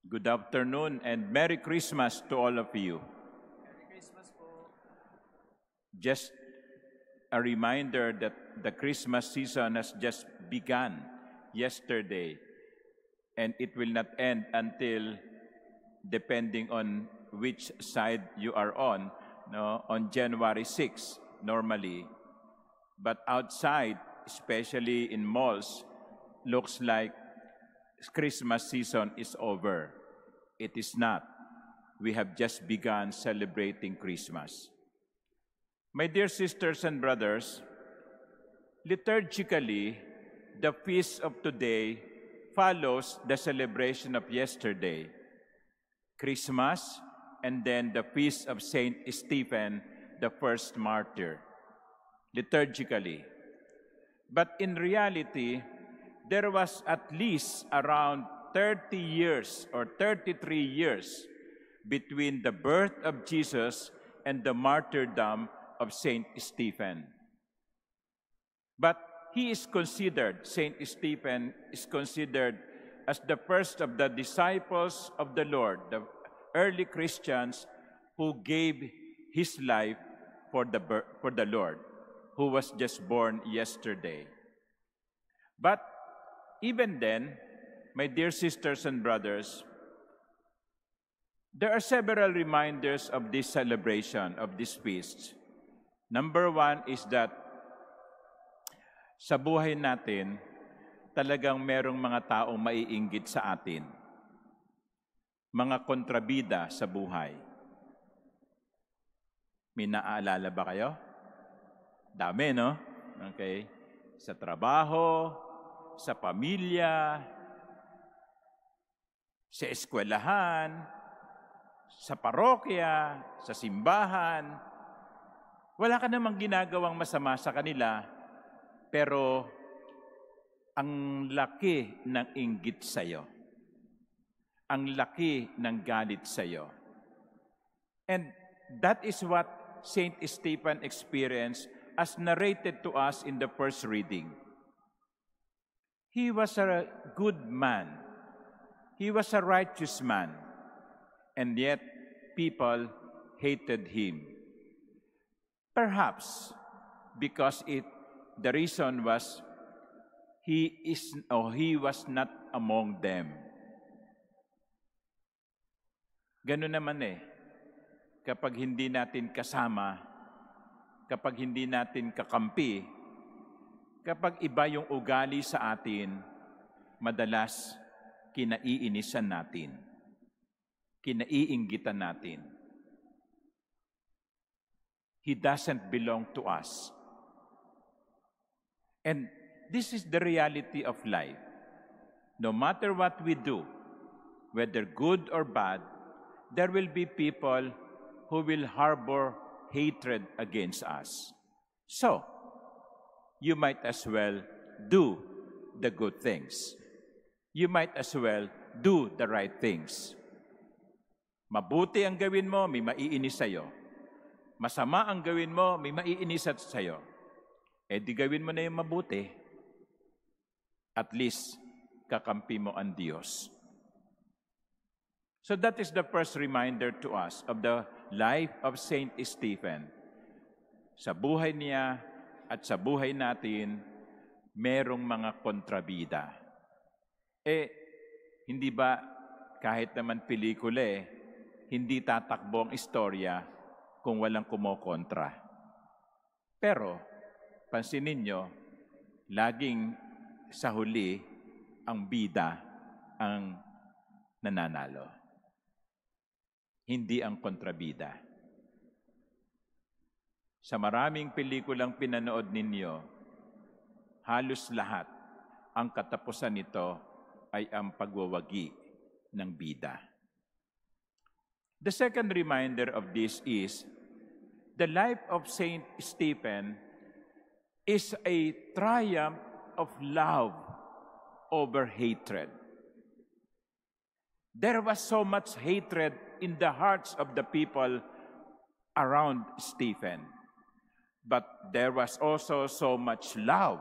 Good afternoon and Merry Christmas to all of you. Merry Christmas po. Just a reminder that the Christmas season has just begun yesterday and it will not end until, depending on which side you are on January 6 normally. But outside, especially in malls, looks like Christmas season is over. It is not. We have just begun celebrating Christmas. My dear sisters and brothers, liturgically, the feast of today follows the celebration of yesterday, Christmas, and then the feast of Saint Stephen, the first martyr, liturgically. But in reality, there was at least around 30 years or 33 years between the birth of Jesus and the martyrdom of Saint Stephen. But Saint Stephen is considered as the first of the disciples of the Lord, the early Christians who gave his life for the Lord, who was just born yesterday. But even then, my dear sisters and brothers, there are several reminders of this celebration, of this feast. Number one is that sa buhay natin, talagang merong mga taong maiinggit sa atin. Mga kontrabida sa buhay. May naaalala ba kayo? Dami, no? Okay. Sa trabaho, sa pamilya, sa eskwelahan, sa parokya, sa simbahan. Wala ka namang ginagawang masama sa kanila, pero ang laki ng inggit sa'yo. Ang laki ng galit sa'yo. And that is what Saint Stephen experienced as narrated to us in the first reading. He was a good man. He was a righteous man. And yet, people hated him. Perhaps because the reason was he was not among them. Ganun naman kapag hindi natin kasama, kapag hindi natin kakampi, kapag iba yung ugali sa atin, madalas kinaiinisan natin, kinaiinggitan natin. He doesn't belong to us. And this is the reality of life. No matter what we do, whether good or bad, there will be people who will harbor hatred against us. So, you might as well do the good things. You might as well do the right things. Mabuti ang gawin mo, may maiinis sa'yo. Masama ang gawin mo, may maiinis sa'yo. Di gawin mo na yung mabuti. At least, kakampi mo ang Diyos. So that is the first reminder to us of the life of Saint Stephen. Sa buhay niya at sa buhay natin, merong mga kontrabida. Hindi ba kahit naman pelikula hindi tatakbo ang istorya kung walang kumokontra. Pero, pansinin nyo, laging sa huli, ang bida ang nananalo. Hindi ang kontrabida. Sa maraming pelikulang pinanood ninyo, halos lahat, ang katapusan nito ay ang pagwawagi ng bida. The second reminder of this is, the life of Saint Stephen is a triumph of love over hatred. There was so much hatred in the hearts of the people around Stephen. But there was also so much love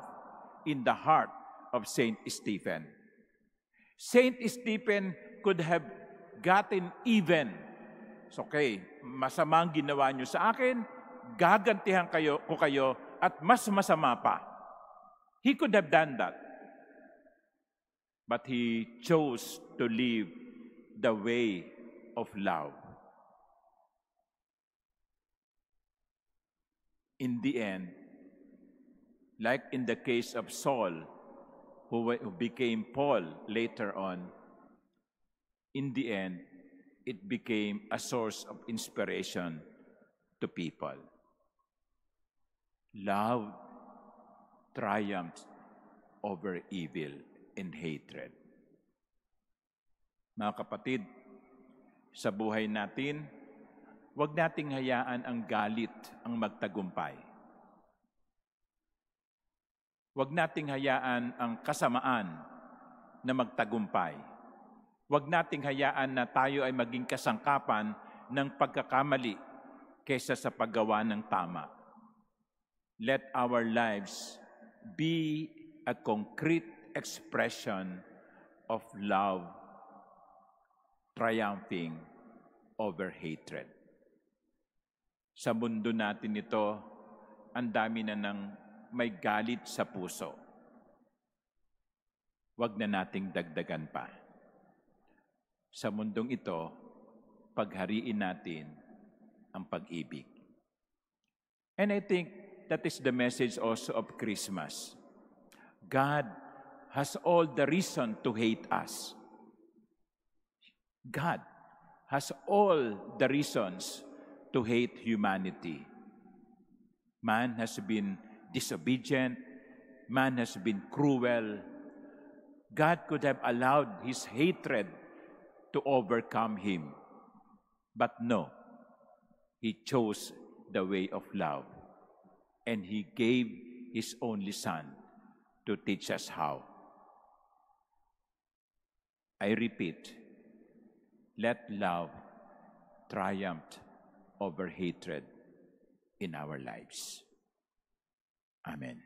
in the heart of Saint Stephen. Saint Stephen could have gotten even. So, okay, masamang ginawa nyo sa akin, gagantihan ko kayo at mas masama pa. He could have done that. But he chose to live the way of love. In the end, like in the case of Saul, who became Paul later on, in the end, it became a source of inspiration to people. Love triumphs over evil and hatred. Mga kapatid, sa buhay natin, huwag nating hayaan ang galit ang magtagumpay. Huwag nating hayaan ang kasamaan na magtagumpay. Huwag nating hayaan na tayo ay maging kasangkapan ng pagkakamali kaysa sa paggawa ng tama. Let our lives be a concrete expression of love triumphing over hatred. Sa mundo natin ito, ang dami na ng may galit sa puso. Huwag na nating dagdagan pa. Sa mundong ito, paghariin natin ang pag-ibig. And I think that is the message also of Christmas. God has all the reason to hate us. God has all the reasons to hate humanity. Man has been disobedient. Man has been cruel. God could have allowed his hatred to overcome him. But no, he chose the way of love. And he gave his only Son to teach us how. I repeat, let love triumph over hatred in our lives. Amen.